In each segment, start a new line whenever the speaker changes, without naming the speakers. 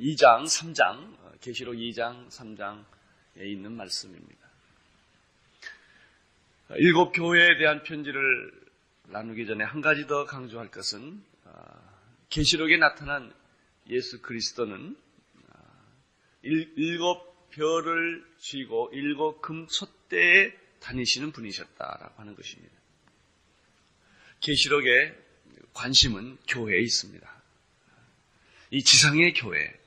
2장, 3장, 계시록 2장, 3장에 있는 말씀입니다. 일곱 교회에 대한 편지를 나누기 전에 한 가지 더 강조할 것은 계시록에 나타난 예수 그리스도는 일곱 별을 쥐고 일곱 금촛대에 다니시는 분이셨다라고 하는 것입니다. 계시록의 관심은 교회에 있습니다. 이 지상의 교회,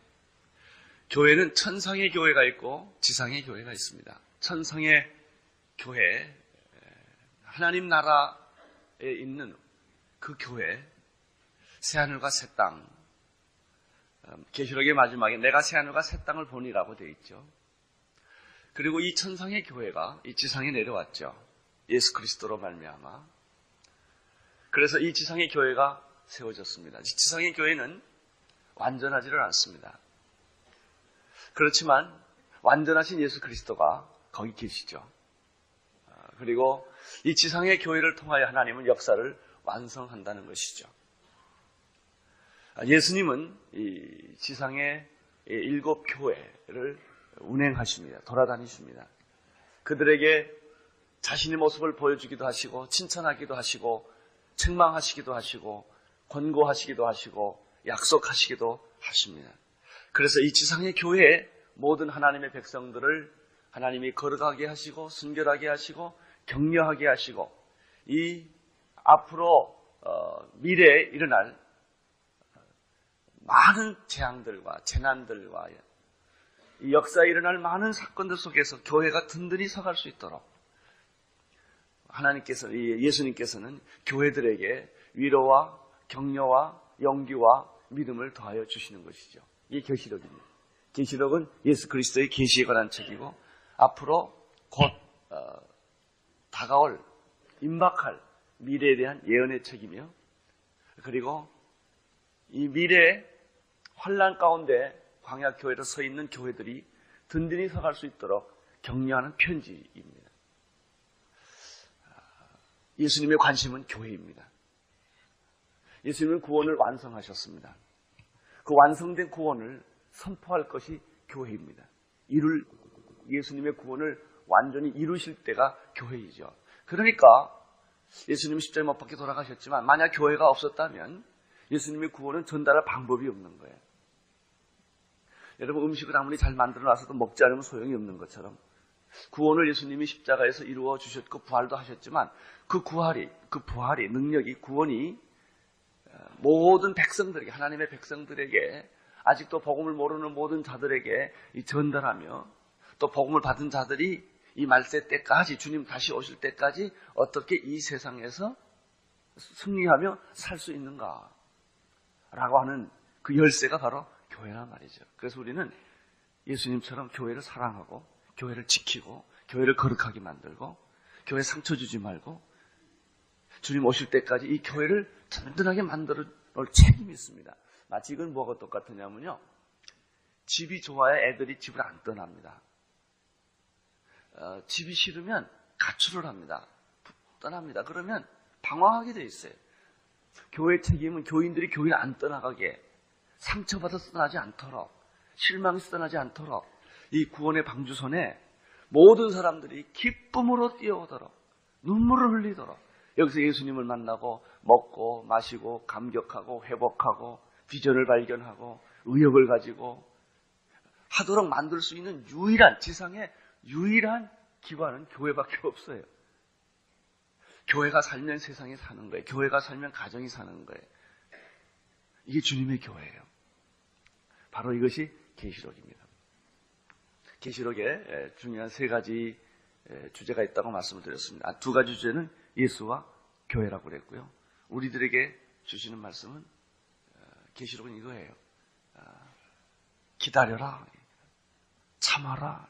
교회는 천상의 교회가 있고 지상의 교회가 있습니다. 천상의 교회, 하나님 나라에 있는 그 교회, 새하늘과 새 땅, 계시록의 마지막에 내가 새하늘과 새 땅을 보니라고 되어 있죠. 그리고 이 천상의 교회가 이 지상에 내려왔죠. 예수 그리스도로 말미암아. 그래서 이 지상의 교회가 세워졌습니다. 이 지상의 교회는 완전하지를 않습니다. 그렇지만 완전하신 예수 그리스도가 거기 계시죠. 그리고 이 지상의 교회를 통하여 하나님은 역사를 완성한다는 것이죠. 예수님은 이 지상의 일곱 교회를 운행하십니다. 돌아다니십니다. 그들에게 자신의 모습을 보여주기도 하시고 칭찬하기도 하시고 책망하시기도 하시고 권고하시기도 하시고 약속하시기도 하십니다. 그래서 이 지상의 교회에 모든 하나님의 백성들을 하나님이 거룩하게 하시고 순결하게 하시고 격려하게 하시고 이 앞으로 미래에 일어날 많은 재앙들과 재난들과 이 역사에 일어날 많은 사건들 속에서 교회가 든든히 서갈 수 있도록 하나님께서, 예수님께서는 교회들에게 위로와 격려와 용기와 믿음을 더하여 주시는 것이죠. 이게 계시록입니다. 계시록은 예수 그리스도의 계시에 관한 책이고 앞으로 곧 다가올 임박할 미래에 대한 예언의 책이며 그리고 이 미래의 환난 가운데 광야교회로 서 있는 교회들이 든든히 서갈 수 있도록 격려하는 편지입니다. 예수님의 관심은 교회입니다. 예수님은 구원을 완성하셨습니다. 그 완성된 구원을 선포할 것이 교회입니다. 예수님의 구원을 완전히 이루실 때가 교회이죠. 그러니까 예수님은 십자가에 못 박혀 돌아가셨지만 만약 교회가 없었다면 예수님의 구원은 전달할 방법이 없는 거예요. 여러분 음식을 아무리 잘 만들어놔서도 먹지 않으면 소용이 없는 것처럼 구원을 예수님이 십자가에서 이루어 주셨고 부활도 하셨지만 그 부활이 능력이 구원이 모든 백성들에게 하나님의 백성들에게 아직도 복음을 모르는 모든 자들에게 전달하며 또 복음을 받은 자들이 이 말세 때까지 주님 다시 오실 때까지 어떻게 이 세상에서 승리하며 살 수 있는가 라고 하는 그 열쇠가 바로 교회란 말이죠. 그래서 우리는 예수님처럼 교회를 사랑하고 교회를 지키고 교회를 거룩하게 만들고 교회 상처 주지 말고 주님 오실 때까지 이 교회를 든든하게 만들어 놓을 책임이 있습니다. 마치 이건 뭐가 똑같으냐면요. 집이 좋아야 애들이 집을 안 떠납니다. 집이 싫으면 가출을 합니다. 떠납니다. 그러면 방황하게 돼 있어요. 교회의 책임은 교인들이 교회를 안 떠나가게 상처받아서 떠나지 않도록 실망해서 떠나지 않도록 이 구원의 방주선에 모든 사람들이 기쁨으로 뛰어오도록 눈물을 흘리도록 여기서 예수님을 만나고 먹고 마시고 감격하고 회복하고 비전을 발견하고 의욕을 가지고 하도록 만들 수 있는 지상의 유일한 기관은 교회밖에 없어요. 교회가 살면 세상이 사는 거예요. 교회가 살면 가정이 사는 거예요. 이게 주님의 교회예요. 바로 이것이 계시록입니다. 계시록에 중요한 세 가지 주제가 있다고 말씀을 드렸습니다. 두 가지 주제는 예수와 교회라고 그랬고요. 우리들에게 주시는 말씀은 계시록은 이거예요. 기다려라. 참아라.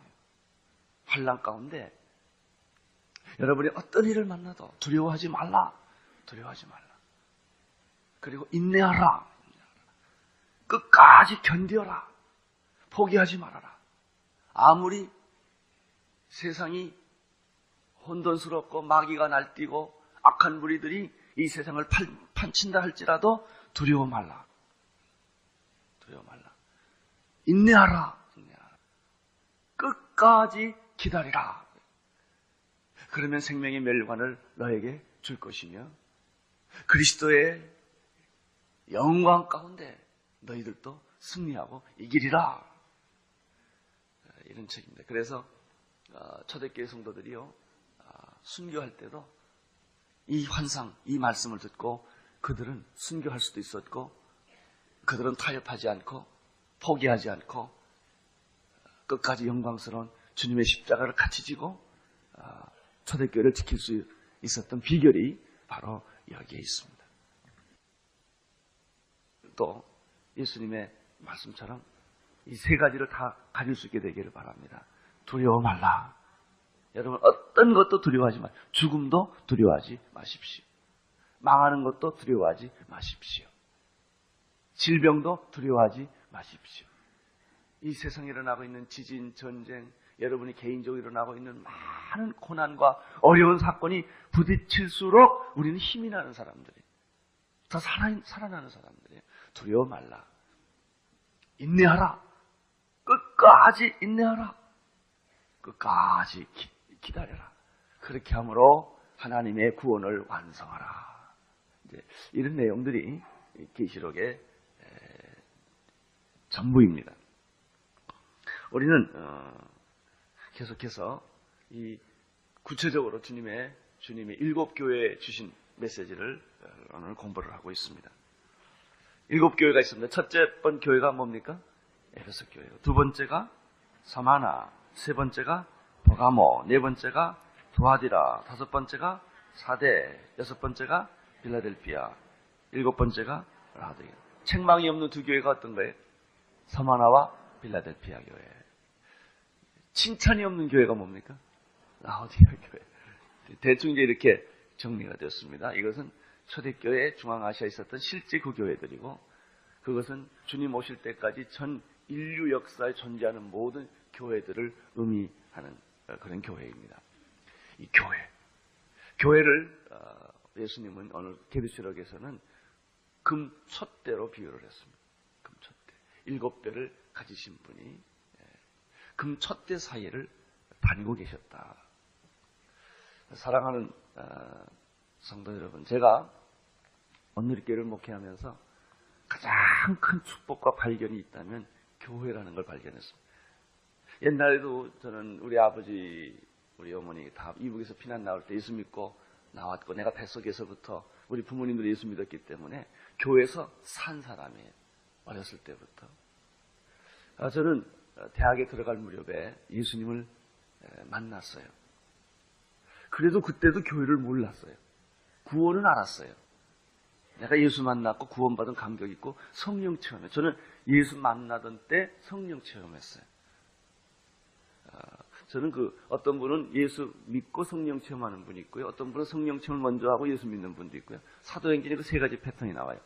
환난 가운데 여러분이 어떤 일을 만나도 두려워하지 말라. 두려워하지 말라. 그리고 인내하라. 끝까지 견뎌라. 포기하지 말아라. 아무리 세상이 혼돈스럽고 마귀가 날뛰고 악한 무리들이 이 세상을 판친다 할지라도 두려워 말라. 두려워 말라. 인내하라. 끝까지 기다리라. 그러면 생명의 멸관을 너에게 줄 것이며 그리스도의 영광 가운데 너희들도 승리하고 이기리라. 이런 책입니다. 그래서 초대교회 성도들이요, 순교할 때도 이 환상, 이 말씀을 듣고 그들은 순교할 수도 있었고 그들은 타협하지 않고 포기하지 않고 끝까지 영광스러운 주님의 십자가를 같이 지고 초대교회를 지킬 수 있었던 비결이 바로 여기에 있습니다. 또 예수님의 말씀처럼 이 세 가지를 다 가질 수 있게 되기를 바랍니다. 두려워 말라. 여러분 어떤 것도 두려워하지 마십시오. 죽음도 두려워하지 마십시오. 망하는 것도 두려워하지 마십시오. 질병도 두려워하지 마십시오. 이 세상에 일어나고 있는 지진, 전쟁, 여러분이 개인적으로 일어나고 있는 많은 고난과 어려운 사건이 부딪힐수록 우리는 힘이 나는 사람들이에요. 더 살아나는 사람들이에요. 두려워 말라. 인내하라. 끝까지 인내하라. 끝까지 기다려라. 그렇게 함으로 하나님의 구원을 완성하라. 이제 이런 내용들이 계시록의 전부입니다. 우리는 계속해서 이 구체적으로 주님의 일곱 교회에 주신 메시지를 오늘 공부를 하고 있습니다. 일곱 교회가 있습니다. 첫째 번 교회가 뭡니까? 에베소 교회고, 두 번째가 사마나, 세 번째가 버가모, 네 번째가 두아디라, 다섯 번째가 사대, 여섯 번째가 빌라델피아, 일곱 번째가 라디아. 책망이 없는 두 교회가 어떤 거예요? 사마나와 빌라델피아 교회. 칭찬이 없는 교회가 뭡니까? 라오디아 교회. 대충 이제 이렇게 정리가 되었습니다. 이것은 초대교회 중앙아시아에 있었던 실제 그 교회들이고, 그것은 주님 오실 때까지 전 인류 역사에 존재하는 모든 교회들을 의미하는 그런 교회입니다. 이 교회를 예수님은 오늘 계시록에서는 금촛대로 비유를 했습니다. 금촛대. 7배를 가지신 분이 금촛대 사이를 다니고 계셨다. 사랑하는 성도 여러분, 제가 온누리교회를 목회하면서 가장 큰 축복과 발견이 있다면 교회라는 걸 발견했습니다. 옛날에도 저는 우리 아버지, 우리 어머니 다 이북에서 피난 나올 때 예수 믿고 나왔고, 내가 뱃속에서부터 우리 부모님들이 예수 믿었기 때문에 교회에서 산 사람이에요. 어렸을 때부터. 저는 대학에 들어갈 무렵에 예수님을 만났어요. 그래도 그때도 교회를 몰랐어요. 구원은 알았어요. 내가 예수 만났고 구원받은 감격이 있고 성령 체험해. 저는 예수 만나던 때 성령 체험했어요. 저는 어떤 분은 예수 믿고 성령 체험하는 분이 있고요. 어떤 분은 성령 체험을 먼저 하고 예수 믿는 분도 있고요. 사도행전에 그 세 가지 패턴이 나와요.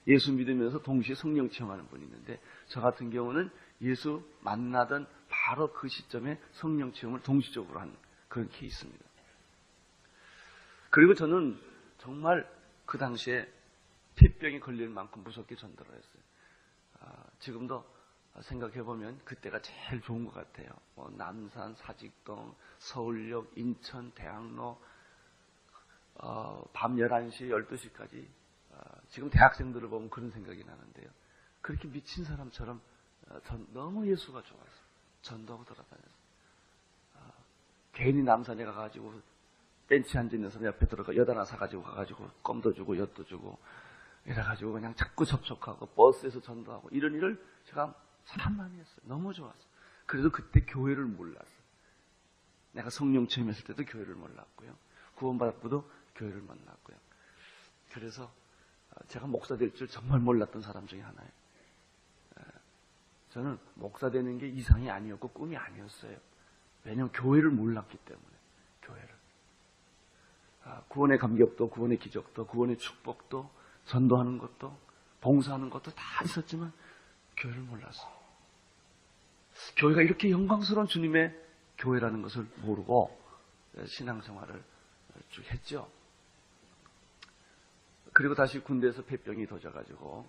예수 믿으면서 동시에 성령 체험하는 분이 있는데, 저 같은 경우는 예수 만나던 바로 그 시점에 성령 체험을 동시적으로 한 그런 케이스입니다. 그리고 저는 정말 그 당시에 폐병이 걸릴 만큼 무섭게 전도를 했어요. 지금도 생각해보면 그때가 제일 좋은 것 같아요. 남산, 사직동, 서울역, 인천, 대학로, 밤 11시, 12시까지 지금 대학생들을 보면 그런 생각이 나는데요. 그렇게 미친 사람처럼 너무 예수가 좋아서 전도하고 돌아다녔어요. 괜히 남산에 가가지고 벤치에 앉아있는 사람 옆에 들어가 엿 하나 사가지고 가가지고 껌도 주고 엿도 주고 이래가지고 그냥 자꾸 접촉하고 버스에서 전도하고 이런 일을 제가 참 많이 했어요. 너무 좋았어요. 그래도 그때 교회를 몰랐어요. 내가 성령 체험했을 때도 교회를 몰랐고요. 구원받았고도 교회를 만났고요. 그래서 제가 목사 될 줄 정말 몰랐던 사람 중에 하나예요. 저는 목사 되는 게 이상이 아니었고 꿈이 아니었어요. 왜냐하면 교회를 몰랐기 때문에. 교회를. 구원의 감격도, 구원의 기적도, 구원의 축복도, 전도하는 것도, 봉사하는 것도 다 있었지만 교회를 몰랐어요. 교회가 이렇게 영광스러운 주님의 교회라는 것을 모르고 신앙생활을 쭉 했죠. 그리고 다시 군대에서 폐병이 도져가지고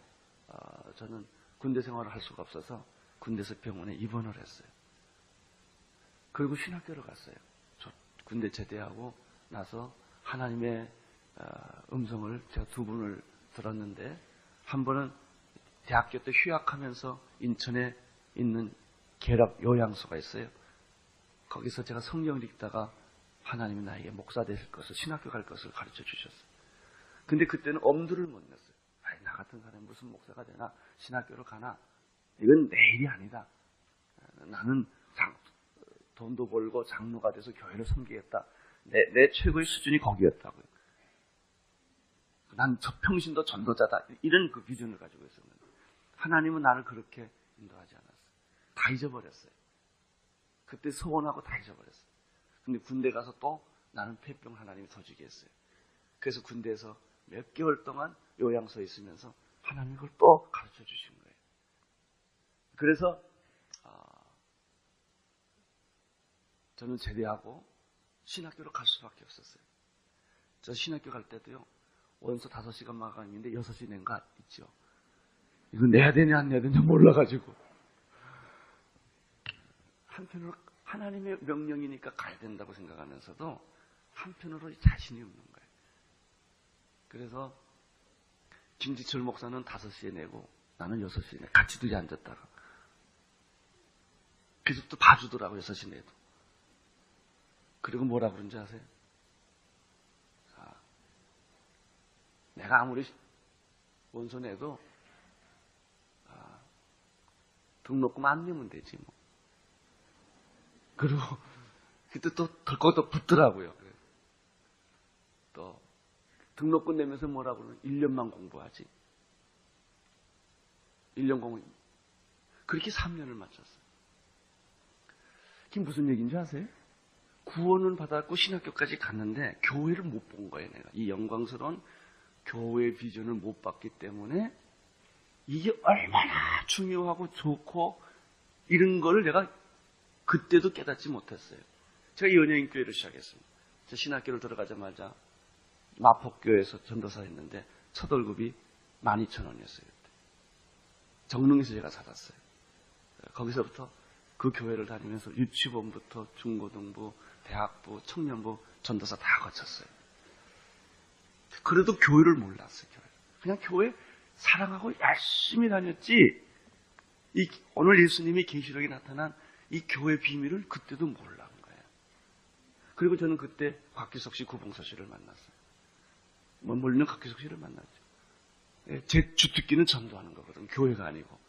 저는 군대 생활을 할 수가 없어서 군대에서 병원에 입원을 했어요. 그리고 신학교를 갔어요. 군대 제대하고 나서 하나님의 음성을 제가 두 분을 들었는데, 한 번은 대학교 때 휴학하면서 인천에 있는 계략 요양소가 있어요. 거기서 제가 성경을 읽다가 하나님이 나에게 목사 되실 것을, 신학교 갈 것을 가르쳐 주셨어요. 근데 그때는 엄두를 못 냈어요. 아이, 나 같은 사람이 무슨 목사가 되나, 신학교를 가나, 이건 내 일이 아니다. 나는 돈도 벌고 장로가 돼서 교회를 섬기겠다. 내 최고의 수준이 거기였다고요. 난 평신도 전도자다. 이런 그 비전을 가지고 있었는데, 하나님은 나를 그렇게 인도하지 않았어요. 다 잊어버렸어요. 그때 소원하고 다 잊어버렸어요. 근데 군대 가서 또 나는 폐병 하나님이 더 주게 했어요. 그래서 군대에서 몇 개월 동안 요양소에 있으면서 하나님이 그걸 또 가르쳐 주신 거예요. 그래서 저는 제대하고 신학교로 갈 수밖에 없었어요. 저 신학교 갈 때도요, 원서 5시간 마감인데 6시 낸 거 있죠. 이거 내야 되냐 안 내야 되냐 몰라가지고. 한편으로 하나님의 명령이니까 가야 된다고 생각하면서도 한편으로 자신이 없는 거예요. 그래서 김지철 목사는 5시에 내고 나는 6시에 내. 같이 둘이 앉았다가. 그래서 또 봐주더라고요, 6시 내도. 그리고 뭐라 그런지 아세요? 내가 아무리 원서 내도 등록금 안 내면 되지 뭐. 그리고 그때 또 덜컥 붙더라고요. 또 등록금 내면서 뭐라 그러면 1년만 공부하지. 1년 공부. 그렇게 3년을 마쳤어요. 그게 무슨 얘기인지 아세요? 구원은 받았고 신학교까지 갔는데 교회를 못 본 거예요. 내가 이 영광스러운 교회의 비전을 못 봤기 때문에 이게 얼마나 중요하고 좋고 이런 거를 내가 그때도 깨닫지 못했어요. 제가 연예인교회를 시작했습니다. 제 신학교를 들어가자마자 마포교회에서 전도사 했는데 첫 월급이 12,000원이었어요. 정릉에서 제가 살았어요. 거기서부터 그 교회를 다니면서 유치원부터 중고등부, 대학부, 청년부, 전도사 다 거쳤어요. 그래도 교회를 몰랐어요. 그냥 교회 사랑하고 열심히 다녔지, 오늘 예수님이 계시록에 나타난 이 교회 비밀을 그때도 몰랐는 거예요. 그리고 저는 그때 곽기석 씨, 구봉서 씨를 만났어요. 멀리는 곽기석 씨를 만났죠. 제 주특기는 전도하는 거거든. 교회가 아니고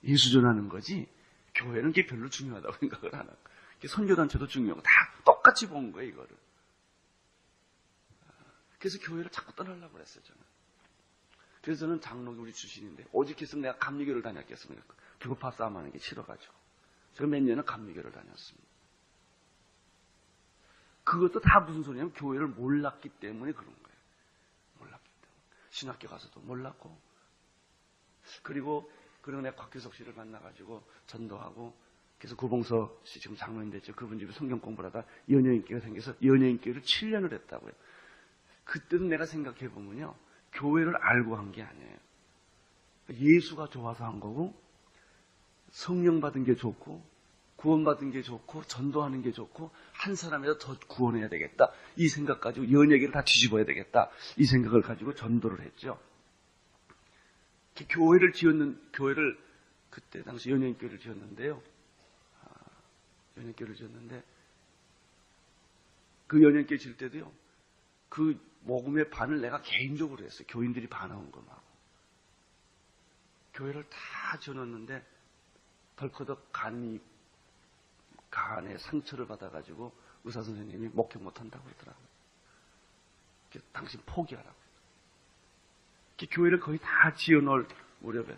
예수 전하는 거지, 교회는 그게 별로 중요하다고 생각을 안 하고, 선교단체도 중요하고 다 똑같이 본 거예요, 이거를. 그래서 교회를 자꾸 떠나려고 그랬어요, 저는. 그래서 저는 장로교 우리 출신인데, 오직 했으면 내가 감리교를 다녔겠습니까? 교파 싸움하는 게 싫어가지고. 제가 몇 년은 감리교를 다녔습니다. 그것도 다 무슨 소리냐면 교회를 몰랐기 때문에 그런 거예요. 몰랐기 때문에. 신학교 가서도 몰랐고. 그리고 내가 곽규석 씨를 만나가지고 전도하고, 그래서 구봉서 씨 지금 장로님 됐죠. 그분 집에 성경 공부를 하다 연예인교회가 생겨서 연예인교회를 7년을 했다고요. 그때도 내가 생각해보면요, 교회를 알고 한 게 아니에요. 예수가 좋아서 한 거고, 성령 받은 게 좋고, 구원받은 게 좋고, 전도하는 게 좋고, 한 사람이라도 더 구원해야 되겠다, 이 생각 가지고 연예계를 다 뒤집어야 되겠다, 이 생각을 가지고 전도를 했죠. 교회를 그때 당시 연예인교회를 지었는데요. 연예인교회를 지었는데, 그 연예인교회 질 때도요, 그 모금의 반을 내가 개인적으로 했어요. 교인들이 반하는 것하고. 교회를 다 지어놨는데 덜커덕 간에 상처를 받아가지고 의사 선생님이 목격 못한다고 그러더라고요. 당신 포기하라고. 교회를 거의 다 지어놓을 무렵에.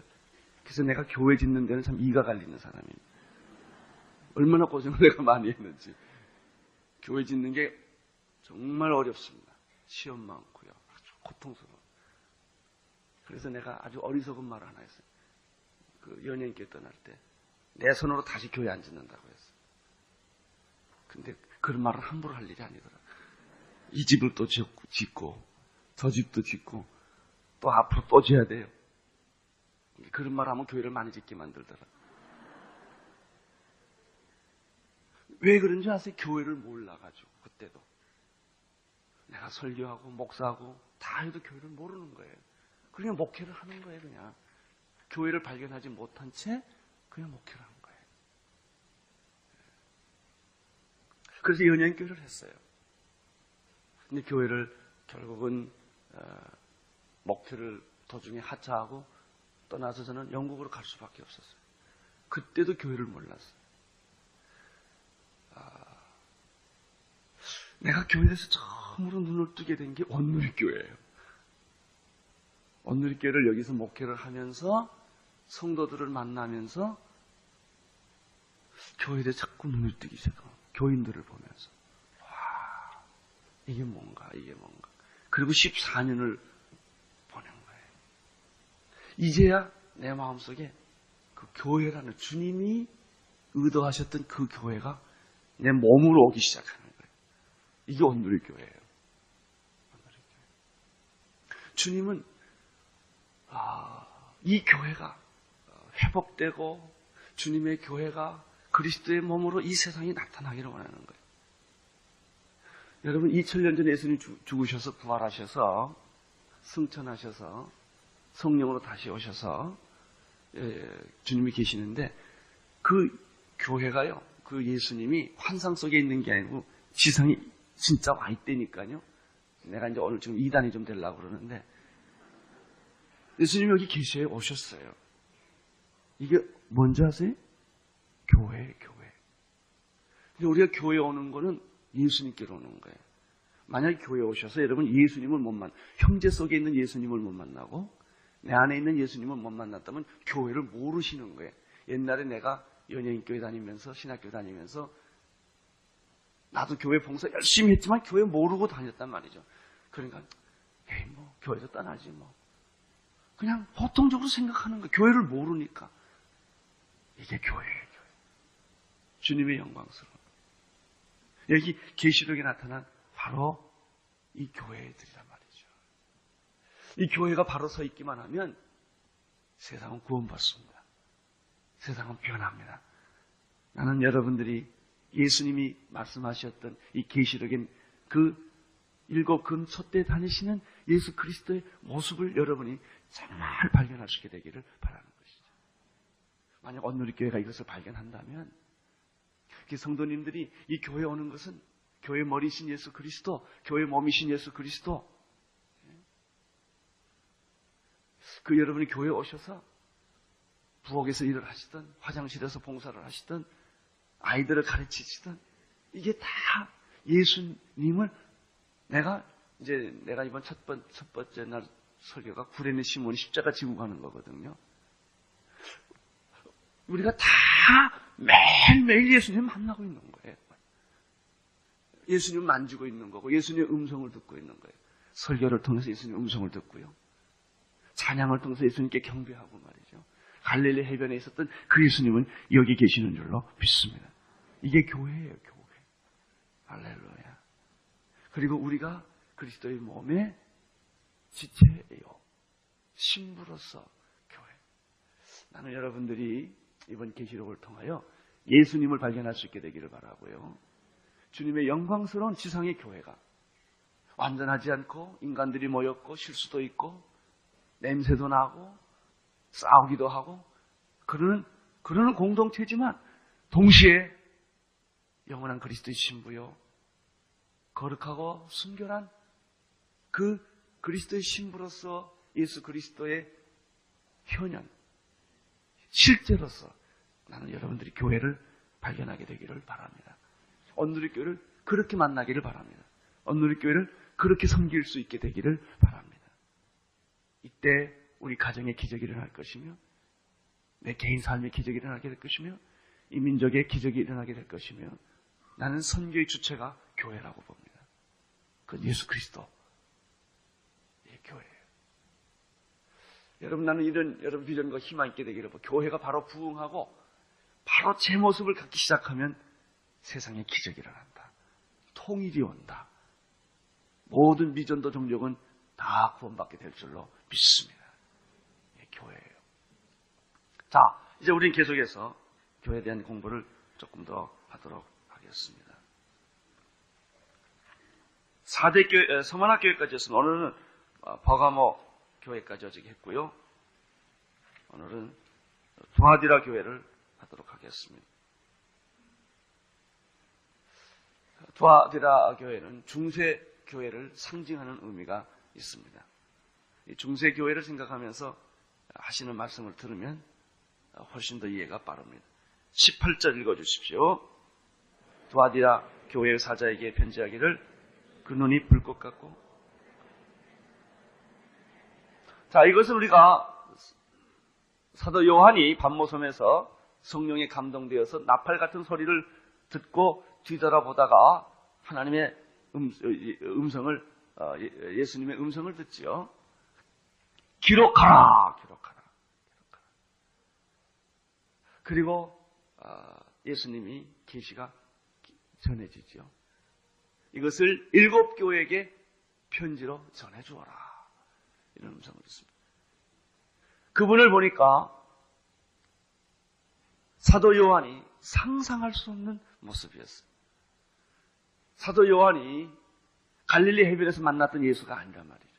그래서 내가 교회 짓는 데는 참 이가 갈리는 사람입니다. 얼마나 고생을 내가 많이 했는지. 교회 짓는 게 정말 어렵습니다. 시험 많고요. 아주 고통스러워. 그래서 내가 아주 어리석은 말을 하나 했어요. 그 연예인교회 떠날 때 내 손으로 다시 교회 안 짓는다고 했어요. 근데 그런 말을 함부로 할 일이 아니더라. 이 집을 또 짓고 저 집도 짓고 또 앞으로 또 지어야 돼요. 그런 말 하면 교회를 많이 짓게 만들더라. 왜 그런지 아세요? 교회를 몰라가지고 그때도 내가 설교하고 목사하고 다 해도 교회를 모르는 거예요. 그냥 목회를 하는 거예요. 그냥 교회를 발견하지 못한 채 그냥 목회를 하는 거예요. 그래서 연예인교회를 했어요. 근데 교회를 결국은 목회를 도중에 하차하고 떠나서 저는 영국으로 갈 수밖에 없었어요. 그때도 교회를 몰랐어요. 내가 교회에서 처음으로 눈을 뜨게 된 게 온누리교회예요. 온누리교회를 여기서 목회를 하면서 성도들을 만나면서 교회에 대해 자꾸 눈을 뜨기 시작하고 교인들을 보면서 와, 이게 뭔가. 그리고 14년을 보낸 거예요. 이제야 내 마음속에 그 교회라는 주님이 의도하셨던 그 교회가 내 몸으로 오기 시작하는 거예요. 이게 온누리교회예요. 주님은 이 교회가 회복되고 주님의 교회가 그리스도의 몸으로 이 세상에 나타나기를 원하는 거예요. 여러분 2000년 전에 예수님 죽으셔서 부활하셔서 승천하셔서 성령으로 다시 오셔서 주님이 계시는데 그 교회가요. 그 예수님이 환상 속에 있는 게 아니고 지상에 진짜 와 있다니까요. 내가 이제 오늘 지금 2단이 좀 되려고 그러는데 예수님이 여기 계셔에 오셨어요. 이게 뭔지 아세요? 교회예요, 교회. 근데 우리가 교회에 오는 거는 예수님께로 오는 거예요. 만약에 교회에 오셔서 여러분 예수님을 못 형제 속에 있는 예수님을 못 만나고 내 안에 있는 예수님을 못 만났다면 교회를 모르시는 거예요. 옛날에 내가 연예인교회 다니면서 신학교 다니면서 나도 교회 봉사 열심히 했지만 교회 모르고 다녔단 말이죠. 그러니까 에이 뭐 교회에서 떠나지 뭐 그냥 보통적으로 생각하는 거예요. 교회를 모르니까. 이게 교회예요. 교회. 주님의 영광스러운 여기 계시록에 나타난 바로 이 교회들이란 말이죠. 이 교회가 바로 서 있기만 하면 세상은 구원받습니다. 세상은 변합니다. 나는 여러분들이 예수님이 말씀하셨던 이 계시록엔 그 일곱 금 촛대 다니시는 예수 그리스도의 모습을 여러분이 정말 발견할 수 있게 되기를 바라는 것이죠. 만약 온누리교회가 이것을 발견한다면 성도님들이 이 교회에 오는 것은 교회 머리신 예수 그리스도, 교회 몸이신 예수 그리스도 그 여러분이 교회에 오셔서 부엌에서 일을 하시든 화장실에서 봉사를 하시든 아이들을 가르치시든 이게 다 예수님을 내가 이번 첫 번째 날 설교가 구레네 시몬이 십자가 지고 가는 거거든요. 우리가 다 매일매일 예수님 만나고 있는 거예요. 예수님 만지고 있는 거고 예수님의 음성을 듣고 있는 거예요. 설교를 통해서 예수님의 음성을 듣고요. 찬양을 통해서 예수님께 경배하고 말이죠. 갈릴리 해변에 있었던 그 예수님은 여기 계시는 줄로 믿습니다. 이게 교회예요, 교회. 할렐루야. 그리고 우리가 그리스도의 몸의 지체예요. 신부로서 교회. 나는 여러분들이 이번 계시록을 통하여 예수님을 발견할 수 있게 되기를 바라고요. 주님의 영광스러운 지상의 교회가 완전하지 않고 인간들이 모였고 실수도 있고 냄새도 나고 싸우기도 하고 그러는 공동체지만 동시에 영원한 그리스도의 신부요 거룩하고 순결한 그 그리스도의 신부로서 예수 그리스도의 현현 실제로서 나는 여러분들이 교회를 발견하게 되기를 바랍니다. 온누리교회를 그렇게 만나기를 바랍니다. 온누리교회를 그렇게 섬길 수 있게 되기를 바랍니다. 이때 우리 가정의 기적이 일어날 것이며 내 개인 삶의 기적이 일어나게 될 것이며 이 민족의 기적이 일어나게 될 것이며 나는 선교의 주체가 교회라고 봅니다. 그건 예수 그리스도의 교회예요. 여러분 나는 여러분 비전과 희망 있게 되기를 교회가 바로 부흥하고 바로 제 모습을 갖기 시작하면 세상에 기적이 일어난다. 통일이 온다. 모든 미전도 종족은 다 구원받게 될 줄로 믿습니다. 교회예요. 자, 이제 우리는 계속해서 교회에 대한 공부를 조금 더 하도록 하겠습니다. 하겠습니다. 4대 교회, 서만화 교회까지 했으면 오늘은 버가모 교회까지 어저께 했고요. 오늘은 두아디라 교회를 하도록 하겠습니다. 두아디라 교회는 중세 교회를 상징하는 의미가 있습니다. 이 중세 교회를 생각하면서 하시는 말씀을 들으면 훨씬 더 이해가 빠릅니다. 18절 읽어주십시오. 두아디라 교회의 사자에게 편지하기를 그 눈이 불꽃 같고. 자, 이것은 우리가 사도 요한이 반모섬에서 성령에 감동되어서 나팔 같은 소리를 듣고 뒤돌아보다가 하나님의 음성을, 예수님의 음성을 듣지요. 기록하라. 그리고 예수님이 계시가 전해지죠. 이것을 7교회에게 편지로 전해주어라. 이런 음성을 듣습니다. 그분을 보니까 사도 요한이 상상할 수 없는 모습이었어요. 사도 요한이 갈릴리 해변에서 만났던 예수가 아니란 말이죠.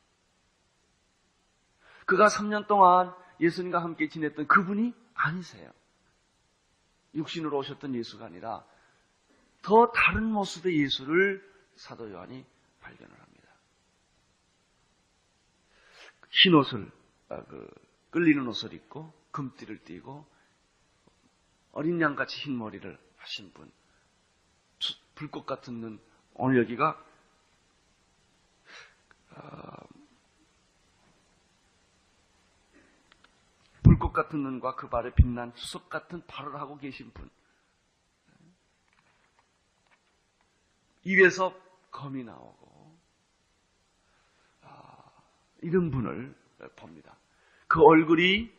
그가 3년 동안 예수님과 함께 지냈던 그분이 아니세요. 육신으로 오셨던 예수가 아니라 더 다른 모습의 예수를 사도 요한이 발견을 합니다. 흰 옷을, 끌리는 옷을 입고 금띠를 띠고 어린 양같이 흰 머리를 하신 분, 불꽃 같은 눈. 오늘 여기가 불꽃 같은 눈과 그 발에 빛난 수석 같은 발을 하고 계신 분. 입에서 검이 나오고 이런 분을 봅니다. 그 얼굴이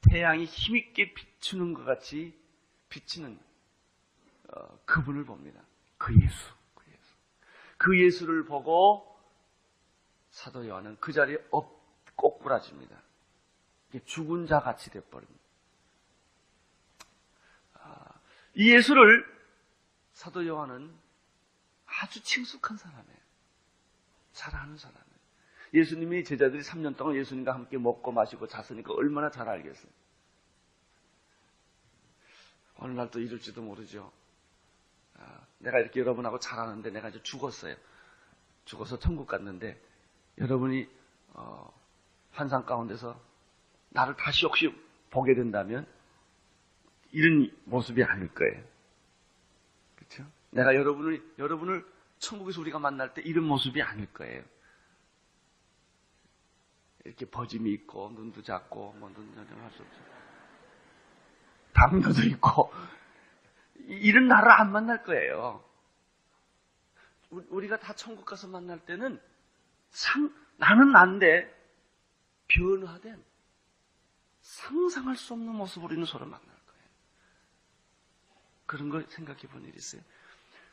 태양이 힘있게 비추는 것 같이 비치는 그분을 봅니다. 그 예수. 그 예수를 보고 사도 요한은 그 자리에 꼬꾸라집니다. 죽은 자 같이 돼버립니다. 이 예수를 사도 요한은 아주 친숙한 사람이에요. 잘 아는 사람이에요. 예수님이 제자들이 3년 동안 예수님과 함께 먹고 마시고 잤으니까 얼마나 잘 알겠어요. 어느 날 또 이럴지도 모르죠. 내가 이렇게 여러분하고 잘 아는데 내가 이제 죽었어요. 죽어서 천국 갔는데 여러분이 환상 가운데서 나를 다시 혹시 보게 된다면 이런 모습이 아닐 거예요. 그렇죠? 내가 여러분을 천국에서 우리가 만날 때 이런 모습이 아닐 거예요. 이렇게 버짐이 있고 눈도 작고 뭐 눈 할 수 없죠. 담요도 있고 이런 나를 안 만날 거예요. 우리가 다 천국 가서 만날 때는 나는 난데 변화된 상상할 수 없는 모습으로 있는 서로 만날 거예요. 그런 걸 생각해 본 일이 있어요.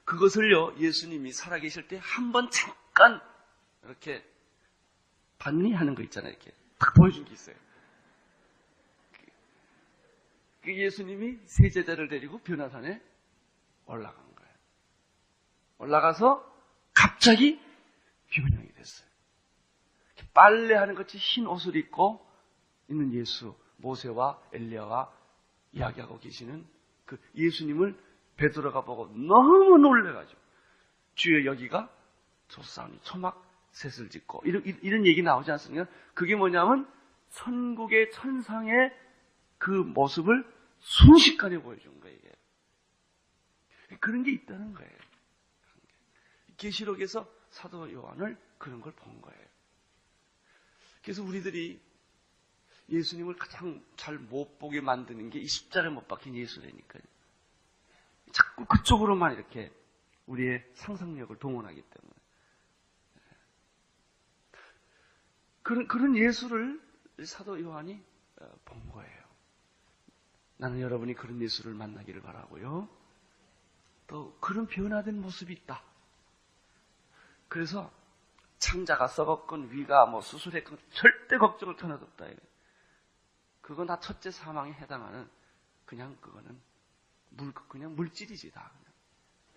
그것을요, 예수님이 살아계실 때 한 번 잠깐 이렇게 반리하는 거 있잖아요. 이렇게 딱 보여준 게 있어요. 그 예수님이 세 제자를 데리고 변화산에 올라간 거예요. 올라가서 갑자기 변형이 됐어요. 빨래하는 것이 흰 옷을 입고 있는 예수, 모세와 엘리야와 이야기하고 계시는 그 예수님을 베드로가 보고 너무 놀래가지고 주여 여기가 조사오니 초막 셋을 짓고 이런 얘기 나오지 않습니까? 그게 뭐냐면 천국의 천상의 그 모습을 순식간에 보여준 거예요. 이게. 그런 게 있다는 거예요. 계시록에서 사도 요한을 그런 걸 본 거예요. 그래서 우리들이 예수님을 가장 잘 못 보게 만드는 게 이 십자가에 못 박힌 예수라니까요. 자꾸 그쪽으로만 이렇게 우리의 상상력을 동원하기 때문에. 그런 예수를 사도 요한이 본 거예요. 나는 여러분이 그런 예수를 만나기를 바라고요. 또 그런 변화된 모습이 있다. 그래서 창자가 썩었건 위가 뭐 수술했건 절대 걱정을 하나도 없다. 그건 다 첫째 사망에 해당하는 그냥 그거는 그냥 물질이지 다.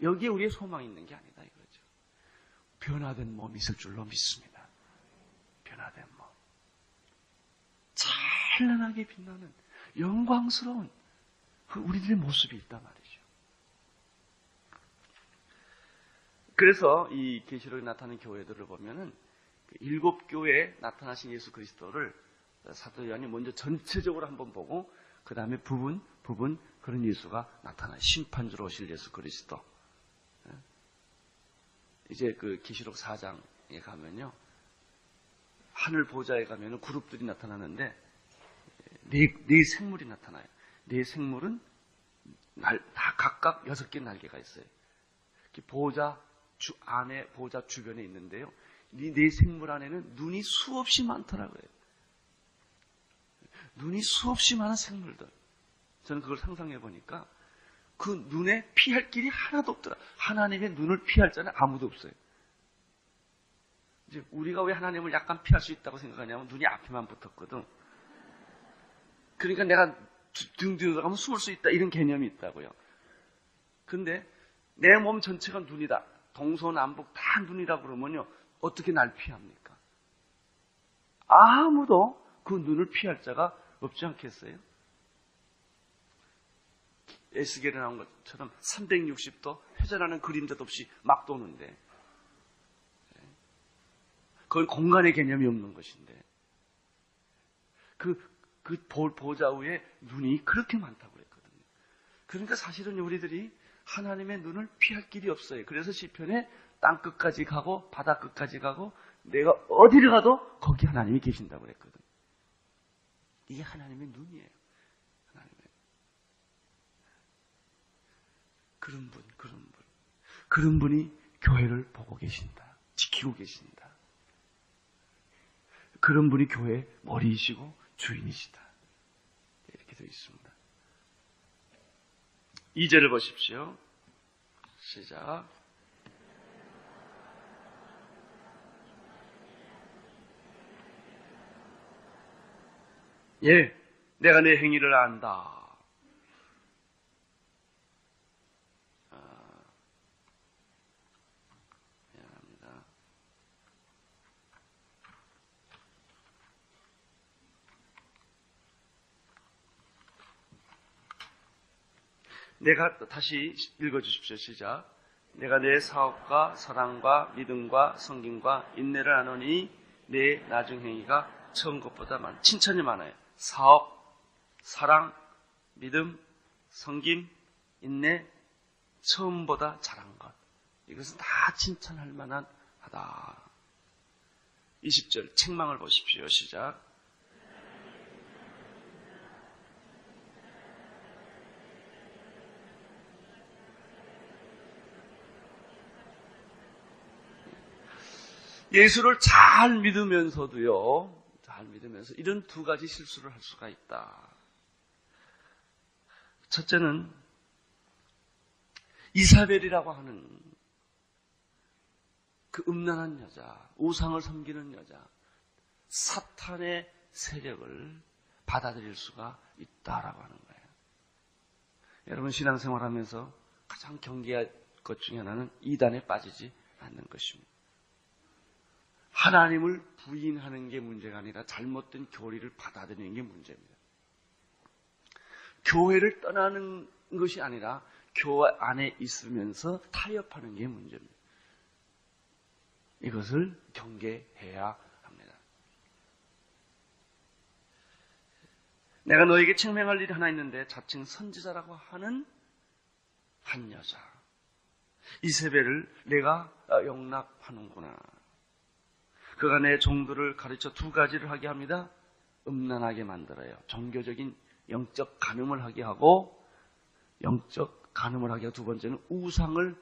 여기에 우리의 소망이 있는 게 아니다 이거죠. 변화된 몸이 있을 줄로 믿습니다. 변화된 몸. 찬란하게 빛나는 영광스러운 그 우리들의 모습이 있단 말이죠. 그래서 이 계시록에 나타나는 교회들을 보면은 일곱 교회에 나타나신 예수 그리스도를 사도 요한이 먼저 전체적으로 한번 보고 그 다음에 부분 그런 예수가 나타나 심판주로 오실 예수 그리스도. 이제 그 계시록 4장에 가면요 하늘 보좌에 가면은 그룹들이 나타나는데 네 생물이 나타나요. 네 생물은 다 각각 6개 날개가 있어요. 보좌 안에 보좌 주변에 있는데요. 이 네 생물 안에는 눈이 수없이 많더라고요. 눈이 수없이 많은 생물들. 저는 그걸 상상해 보니까 그 눈에 피할 길이 하나도 없더라. 하나님의 눈을 피할 자는 아무도 없어요. 이제 우리가 왜 하나님을 약간 피할 수 있다고 생각하냐면 눈이 앞에만 붙었거든. 그러니까 내가 등 뒤로 들어가면 숨을 수 있다 이런 개념이 있다고요. 근데 내 몸 전체가 눈이다. 동서남북 다 눈이라 그러면요. 어떻게 날 피합니까? 아무도 그 눈을 피할 자가 없지 않겠어요? 에스겔에 나온 것처럼 360도 회전하는 그림자도 없이 막 도는데 그건 공간의 개념이 없는 것인데 그 보좌 위에 눈이 그렇게 많다고 그랬거든요. 그러니까 사실은 우리들이 하나님의 눈을 피할 길이 없어요. 그래서 시편에 땅 끝까지 가고 바다 끝까지 가고 내가 어디를 가도 거기 하나님이 계신다고 그랬거든요. 이게 하나님의 눈이에요. 하나님의 그런 분이 교회를 보고 계신다. 지키고 계신다. 그런 분이 교회의 머리이시고 주인이시다. 이렇게 되어 있습니다. 2절을 보십시오. 시작. 예, 내가 내 행위를 안다. 미안합니다. 내가 다시 읽어주십시오. 시작. 내가 내 사업과 사랑과 믿음과 성김과 인내를 아노니 내 나중 행위가 처음 것보다 칭찬이 많아요. 사업, 사랑, 믿음, 성김, 인내, 처음보다 잘한 것. 이것은 다 칭찬할 만한 하다. 20절 책망을 보십시오. 시작. 예수를 잘 믿으면서도요. 잘 믿으면서 이런 두 가지 실수를 할 수가 있다. 첫째는 이사벨이라고 하는 그 음란한 여자, 우상을 섬기는 여자, 사탄의 세력을 받아들일 수가 있다라고 하는 거예요. 여러분 신앙생활하면서 가장 경계할 것 중에 하나는 이단에 빠지지 않는 것입니다. 하나님을 부인하는 게 문제가 아니라 잘못된 교리를 받아들이는 게 문제입니다. 교회를 떠나는 것이 아니라 교회 안에 있으면서 타협하는 게 문제입니다. 이것을 경계해야 합니다. 내가 너에게 책명할 일이 하나 있는데 자칭 선지자라고 하는 한 여자 이세벨을 내가 용납하는구나. 그가 내 종들을 가르쳐 두 가지를 하게 합니다. 음란하게 만들어요. 종교적인 영적 간음을 하게 하고 영적 간음을 하게 하고 두 번째는 우상을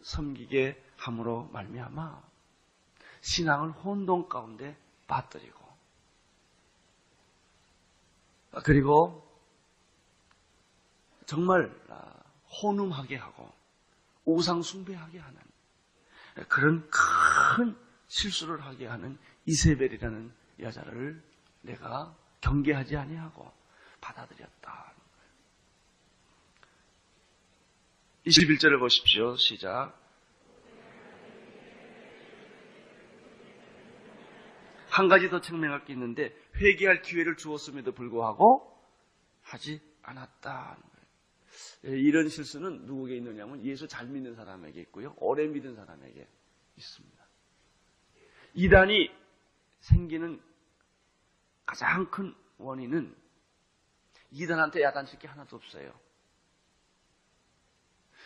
섬기게 함으로 말미암아 신앙을 혼돈 가운데 빠뜨리고 그리고 정말 혼음하게 하고 우상 숭배하게 하는 그런 큰 실수를 하게 하는 이세벨이라는 여자를 내가 경계하지 아니하고 받아들였다. 21절을 보십시오. 시작. 한 가지 더 책망할 게 있는데 회개할 기회를 주었음에도 불구하고 하지 않았다. 이런 실수는 누구에게 있느냐면 예수 잘 믿는 사람에게 있고요. 오래 믿은 사람에게 있습니다. 이단이 생기는 가장 큰 원인은 이단한테 야단칠 게 하나도 없어요.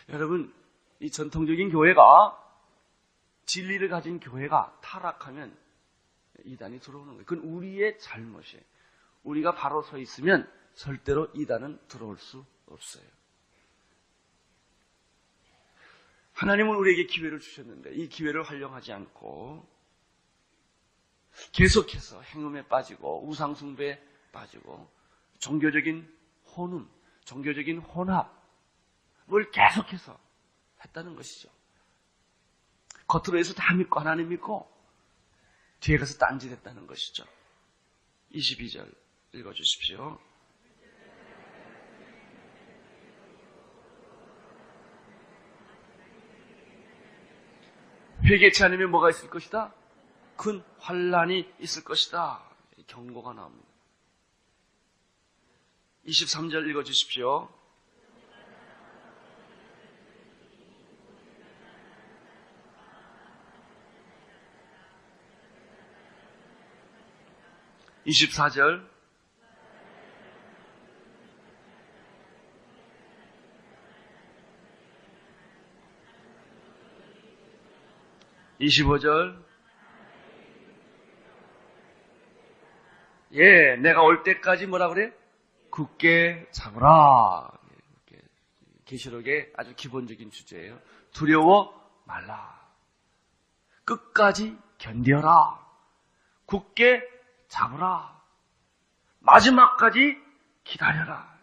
여러분, 이 전통적인 교회가 진리를 가진 교회가 타락하면 이단이 들어오는 거예요. 그건 우리의 잘못이에요. 우리가 바로 서 있으면 절대로 이단은 들어올 수 없어요. 하나님은 우리에게 기회를 주셨는데 이 기회를 활용하지 않고 계속해서 행음에 빠지고 우상숭배에 빠지고 종교적인 혼음, 종교적인 혼합을 계속해서 했다는 것이죠. 겉으로 해서 다 믿고 하나님 믿고 뒤에 가서 딴짓했다는 것이죠. 22절 읽어주십시오. 회개치 않으면 뭐가 있을 것이다? 큰 환난이 있을 것이다. 경고가 나옵니다. 23절 읽어주십시오. (24절) (25절) 예, 내가 올 때까지 뭐라 그래? 굳게 잡으라. 계시록의 아주 기본적인 주제예요. 두려워 말라. 끝까지 견뎌라. 굳게 잡으라. 마지막까지 기다려라.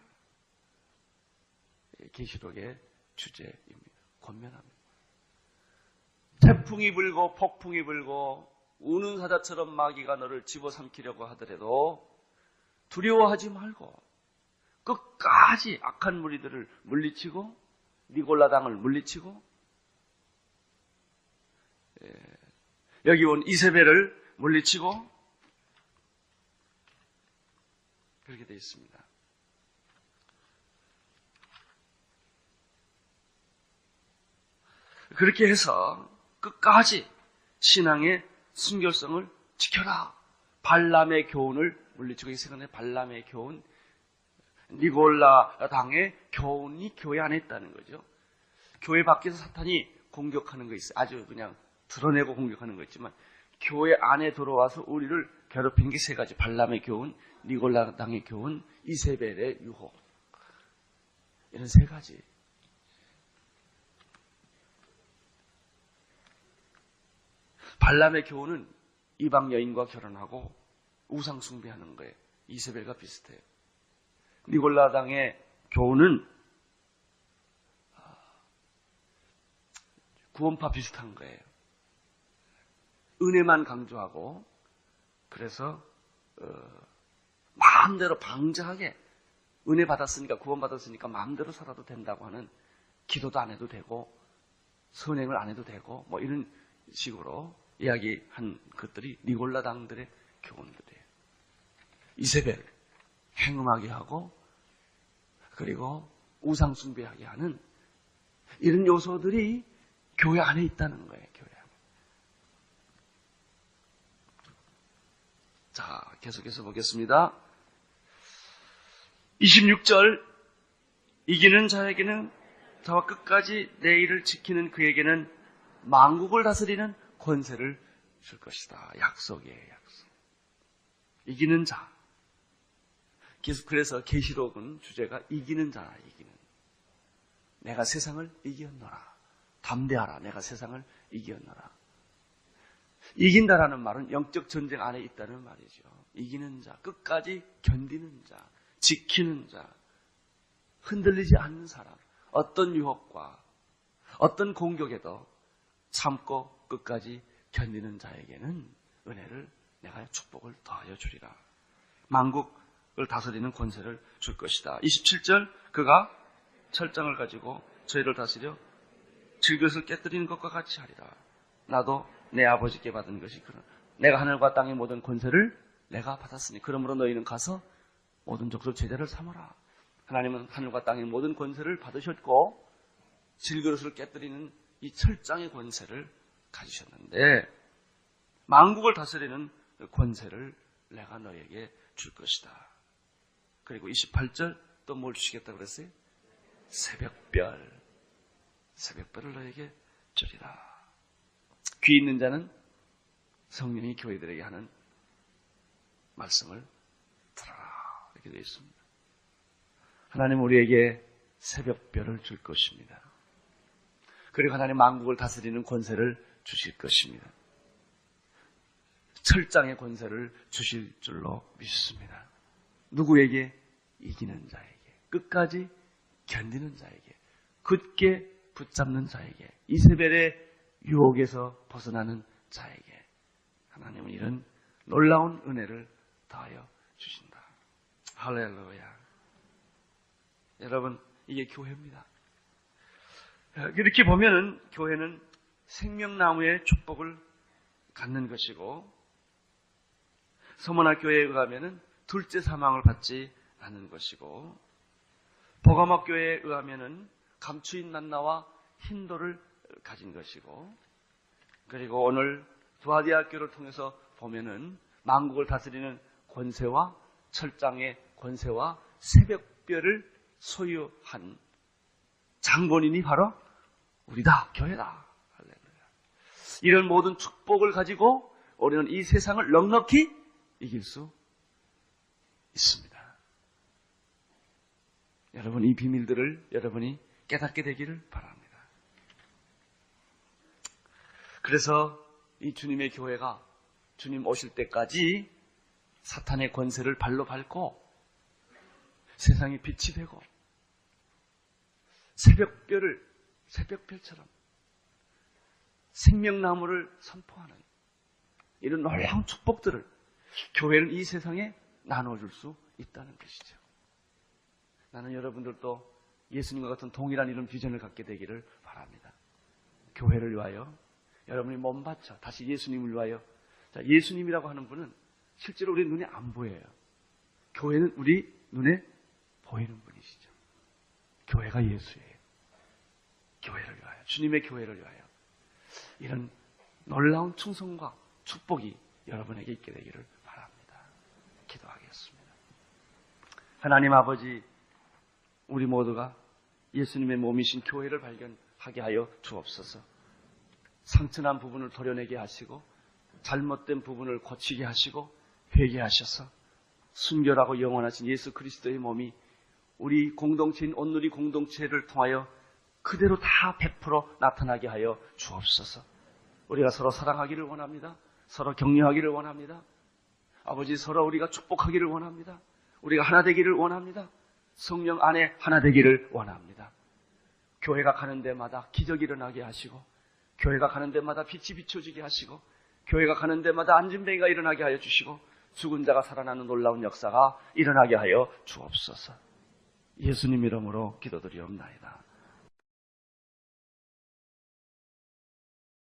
계시록의 주제입니다. 권면합니다. 태풍이 불고 폭풍이 불고 우는 사자처럼 마귀가 너를 집어삼키려고 하더라도 두려워하지 말고 끝까지 악한 무리들을 물리치고 니골라 당을 물리치고 여기 온 이세벨을 물리치고 그렇게 되어 있습니다. 그렇게 해서 끝까지 신앙의 순결성을 지켜라. 발람의 교훈을 물리치고 이 시간에 발람의 교훈, 니골라 당의 교훈이 교회 안에 있다는 거죠. 교회 밖에서 사탄이 공격하는 거 있어요. 아주 그냥 드러내고 공격하는 거 있지만 교회 안에 들어와서 우리를 괴롭힌 게 세 가지. 발람의 교훈, 니골라 당의 교훈, 이세벨의 유혹. 이런 세 가지. 발람의 교훈은 이방 여인과 결혼하고 우상 숭배하는 거예요. 이세벨과 비슷해요. 니골라 당의 교훈은 구원파 비슷한 거예요. 은혜만 강조하고 그래서 마음대로 방자하게 은혜 받았으니까 구원 받았으니까 마음대로 살아도 된다고 하는 기도도 안 해도 되고 선행을 안 해도 되고 뭐 이런 식으로 이야기한 것들이 니골라 당들의 교훈들이에요. 이세벨 행음하게 하고 그리고 우상 숭배하게 하는 이런 요소들이 교회 안에 있다는 거예요. 교회 안에. 자, 계속해서 보겠습니다. 26절 이기는 자에게는 저와 끝까지 내 일을 지키는 그에게는 만국을 다스리는 권세를 줄 것이다. 약속이에요. 약속. 이기는 자. 그래서 계시록은 주제가 이기는 자라. 이기는. 내가 세상을 이겼노라. 담대하라. 내가 세상을 이겼노라. 이긴다라는 말은 영적 전쟁 안에 있다는 말이죠. 이기는 자. 끝까지 견디는 자. 지키는 자. 흔들리지 않는 사람. 어떤 유혹과 어떤 공격에도 참고 끝까지 견디는 자에게는 은혜를 내가 축복을 더하여 주리라. 만국을 다스리는 권세를 줄 것이다. 27절 그가 철장을 가지고 저희를 다스려 질것을 깨뜨리는 것과 같이 하리라. 나도 내 아버지께 받은 것이 그런 내가 하늘과 땅의 모든 권세를 내가 받았으니 그러므로 너희는 가서 모든 족속 제자를 삼아라. 하나님은 하늘과 땅의 모든 권세를 받으셨고 질그릇을 깨뜨리는 이 철장의 권세를 가지셨는데 만국을 다스리는 권세를 내가 너에게 줄 것이다. 그리고 28절 또 뭘 주시겠다고 그랬어요? 새벽별을 너에게 주리라. 귀 있는 자는 성령이 교회들에게 하는 말씀을 들어라. 이렇게 되어 있습니다. 하나님 우리에게 새벽별을 줄 것입니다. 그리고 하나님 만국을 다스리는 권세를 주실 것입니다. 철장의 권세를 주실 줄로 믿습니다. 누구에게? 이기는 자에게, 끝까지 견디는 자에게, 굳게 붙잡는 자에게, 이세벨의 유혹에서 벗어나는 자에게 하나님은 이런 놀라운 은혜를 더하여 주신다. 할렐루야. 여러분, 이게 교회입니다. 이렇게 보면은 교회는 생명나무의 축복을 갖는 것이고 서문학교에 의하면은 둘째 사망을 받지 않는 것이고 보감학교에 의하면은 감추인 만나와 흰돌을 가진 것이고 그리고 오늘 두아디학교를 통해서 보면은 만국을 다스리는 권세와 철장의 권세와 새벽별을 소유한 장본인이 바로 우리다, 교회다. 할렐루야. 이런 모든 축복을 가지고 우리는 이 세상을 넉넉히 이길 수 있습니다. 여러분, 이 비밀들을 여러분이 깨닫게 되기를 바랍니다. 그래서 이 주님의 교회가 주님 오실 때까지 사탄의 권세를 발로 밟고 세상에 빛이 되고 새벽별처럼 생명나무를 선포하는 이런 놀라운 축복들을 교회는 이 세상에 나눠줄 수 있다는 것이죠. 나는 여러분들도 예수님과 같은 동일한 이런 비전을 갖게 되기를 바랍니다. 교회를 위하여 여러분이 몸 바쳐 다시 예수님을 위하여. 자, 예수님이라고 하는 분은 실제로 우리 눈에 안 보여요. 교회는 우리 눈에 보이는 분이시죠. 교회가 예수예요. 교회를 위하여, 주님의 교회를 위하여 이런 놀라운 충성과 축복이 여러분에게 있게 되기를 바랍니다. 기도하겠습니다. 하나님 아버지, 우리 모두가 예수님의 몸이신 교회를 발견하게 하여 주옵소서. 상처난 부분을 도려내게 하시고 잘못된 부분을 고치게 하시고 회개하셔서 순결하고 영원하신 예수 그리스도의 몸이 우리 공동체인 온누리 공동체를 통하여 그대로 다 100% 나타나게 하여 주옵소서. 우리가 서로 사랑하기를 원합니다. 서로 격려하기를 원합니다. 아버지, 서로 우리가 축복하기를 원합니다. 우리가 하나 되기를 원합니다. 성령 안에 하나 되기를 원합니다. 교회가 가는 데마다 기적이 일어나게 하시고 교회가 가는 데마다 빛이 비춰지게 하시고 교회가 가는 데마다 안진뱅이가 일어나게 하여 주시고 죽은 자가 살아나는 놀라운 역사가 일어나게 하여 주옵소서. 예수님 이름으로 기도드리옵나이다.